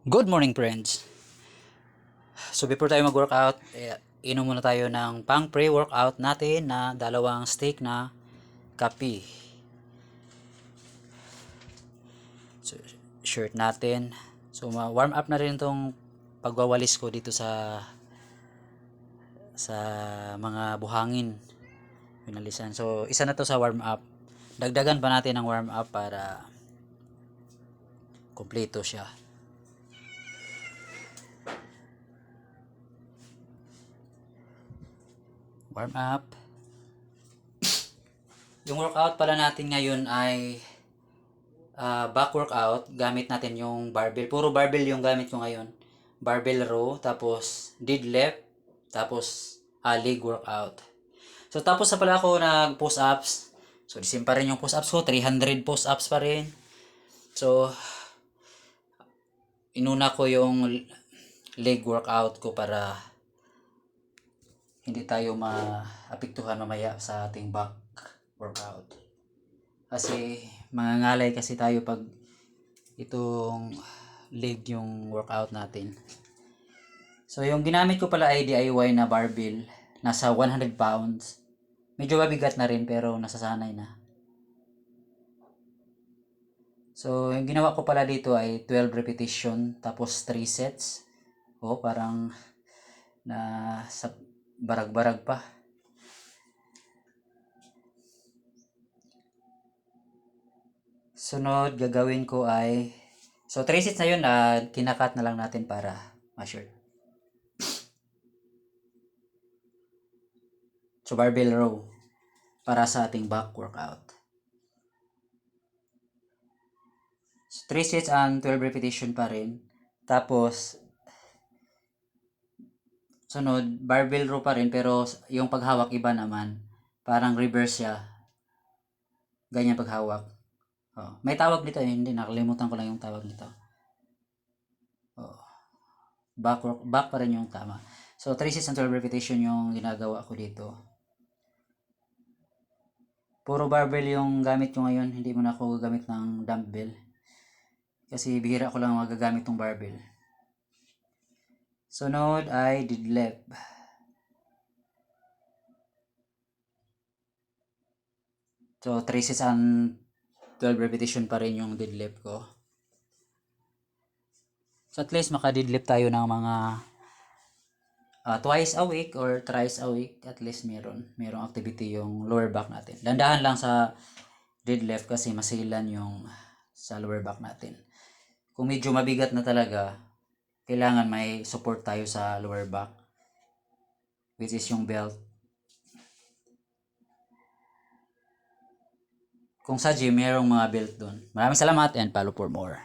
Good morning, friends. So before tayo mag-workout, inom muna tayo ng pang pre-workout natin na dalawang stick na kape. So, shirt natin. So warm up na rin itong pagwawalis ko dito sa mga buhangin. Pinalisan. So isa na to sa warm up. Dagdagan pa natin ng warm up para kompleto siya. Warm up. Yung workout pala natin ngayon ay back workout. Gamit natin yung barbell. Puro barbell yung gamit ko ngayon. Barbell row, tapos deadlift, tapos leg workout. So tapos na pala ako nag push ups. So the same pa rin yung push ups ko, 300 push ups pa rin. So inuna ko yung leg workout ko para hindi tayo maapektuhan mamaya sa ating back workout. Kasi mangangalay kasi tayo pag itong leg yung workout natin. So yung ginamit ko pala ay DIY na barbell. Nasa 100 pounds. Medyo mabigat na rin pero nasasanay na. So yung ginawa ko pala dito ay 12 repetition tapos 3 sets. Parang na sa barag-barag pa. Sunod gagawin ko ay so 3 sets na yun, kinakat na lang natin para ma-sure. So barbell row para sa ating back workout. So, 3 sets and 12 repetition pa rin. Tapos sunod barbell row pa rin pero yung paghawak iba naman. Parang reverse siya. Ganyan paghawak. May tawag dito hindi nakalimutan ko lang yung tawag nito. Back pa rin yung tama. So 3 sets and 12 repetition yung ginagawa ko dito. Puro barbell yung gamit ko ngayon, hindi mo na ako gagamit ng dumbbell. Kasi bihira ko lang magagamit ng barbell. Sunod ay deadlift. So 3 sets and 12 repetition pa rin yung deadlift ko. So at least maka-deadlift tayo ng mga twice a week or thrice a week. At least merong activity yung lower back natin. Dandahan lang sa deadlift kasi masilan yung sa lower back natin. Kung medyo mabigat na talaga, kailangan may support tayo sa lower back, which is yung belt. Kung sa gym, merong mga belt doon. Maraming salamat and follow for more.